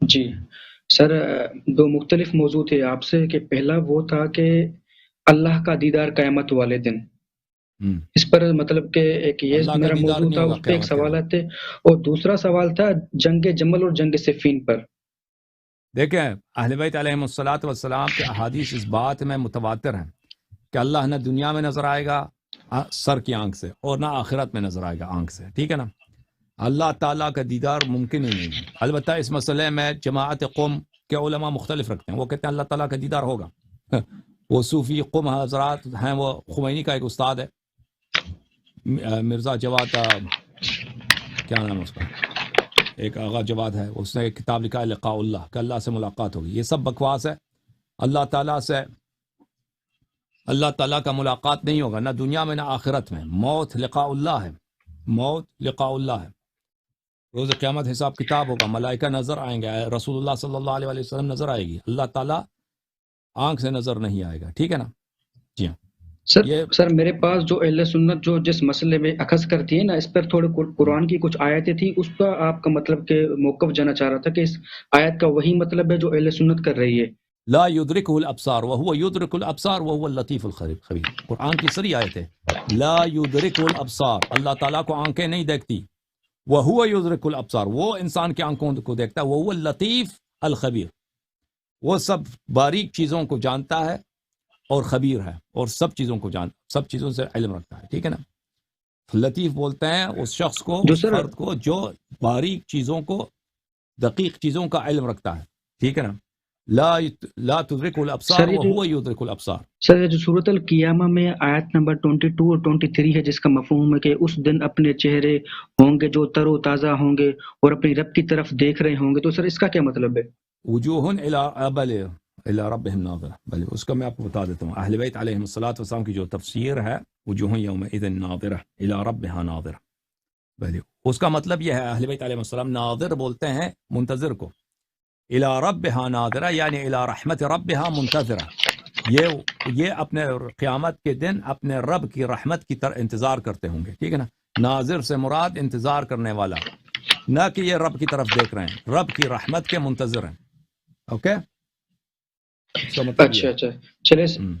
جی سر، دو مختلف موضوع تھے آپ سے کہ پہلا وہ تھا کہ اللہ کا دیدار قیامت والے دن، ہم، اس پر مطلب کہ ایک یہ اللہ کا میرا دیدار موضوع نہیں تھا، ہوگا اس پہ ایک قیامت کے دن۔ سوالات تھے، اور دوسرا سوال تھا جنگ جمل اور جنگ صفین پر۔ دیکھیں اہل بیت علیہم الصلوۃ والسلام کے احادیث اس بات میں متواتر ہیں کہ اللہ نہ دنیا میں نظر آئے گا سر کی آنکھ سے، اور نہ آخرت میں نظر آئے گا آنکھ سے، ٹھیک ہے نا۔ اللہ تعالیٰ کا دیدار ممکن ہی نہیں ہے۔ البتہ اس مسئلے میں جماعت قوم کے علماء مختلف رکھتے ہیں، وہ کہتے ہیں اللہ تعالیٰ کا دیدار ہوگا۔ وہ صوفی قوم حضرات ہیں، وہ خمینی کا ایک استاد ہے مرزا جواد، کیا نام ہے اس کا، ایک آغا جواد ہے، اس نے ایک کتاب لکھا ہے لقاء اللہ، کہ اللہ سے ملاقات ہوگی۔ یہ سب بکواس ہے۔ اللہ تعالیٰ سے اللہ تعالیٰ کا ملاقات نہیں ہوگا، نہ دنیا میں نہ آخرت میں۔ موت لقاء اللہ ہے، موت لقاء اللہ ہے۔ روز قیامت حساب کتاب ہوگا، ملائکہ نظر آئیں گے، رسول اللہ صلی اللہ علیہ وآلہ وسلم نظر آئے گی، اللہ تعالیٰ آنکھ سے نظر نہیں آئے گا، ٹھیک ہے نا۔ جی ہاں، یہ سر میرے پاس جو اہل سنت جو جس مسئلے میں اخذ کرتی ہے نا، اس پر تھوڑے قرآن کی کچھ آیتیں تھیں، اس کا آپ کا مطلب کہ موقف جانا چاہ رہا تھا کہ اس آیت کا وہی مطلب ہے جو اہل سنت کر رہی ہے۔ لا يدركه الابصار وهو يدرك الابصار وهو اللطيف الخبیر، قرآن کی سری آیت ہے۔ لا يدركه الابصار، اللہ تعالیٰ کو آنکھیں نہیں دیکھتی، وهو يدرك الابصار، وہ انسان کی آنکھوں کو دیکھتا ہے، وهو اللطيف الخبیر، وہ سب باریک چیزوں کو جانتا ہے اور خبیر ہے، اور سب چیزوں کو سب چیزوں سے علم رکھتا ہے، ٹھیک ہے نا۔ لطیف بولتے ہیں اس شخص کو، جو اس سر فرد کو جو باریک چیزوں کو، دقیق چیزوں کا علم رکھتا ہے، ٹھیک ہے نا۔ لا تدرک الابصار سر یہ جو وهو يدرك الابصار۔ سر یہ جو سورۃ القیامہ میں آیت نمبر 22 اور 23 ہے، جس کا مفہوم ہے کہ اس دن اپنے چہرے ہوں گے جو تر و تازہ ہوں گے اور اپنی رب کی طرف دیکھ رہے ہوں گے، تو سر اس کا کیا مطلب ہے؟ وجوہ الى ربهم ناظرہ، بلے اس کا میں آپ کو بتا دیتا ہوں۔ اہل بیت علیہم الصلوۃ والسلام کی جو تفسیر ہے، وجوہ یومئذ ناظرہ الى ربها ناظرہ، بلے اس کا مطلب یہ ہے، اہل بیت علیہم السلام ناظر بولتے ہیں منتظر کو، الى ربها ناظرہ یعنی الى رحمت ربها منتظرہ، یہ اپنے قیامت کے دن اپنے رب کی رحمت کی طرح انتظار کرتے ہوں گے، ٹھیک ہے نا۔ ناظر سے مراد انتظار کرنے والا، نہ کہ یہ رب کی طرف دیکھ رہے ہیں، رب کی رحمت کے منتظر ہیں، اوکے۔ اس کا مطلب یہ اچھا ہے۔ اچھا، چلے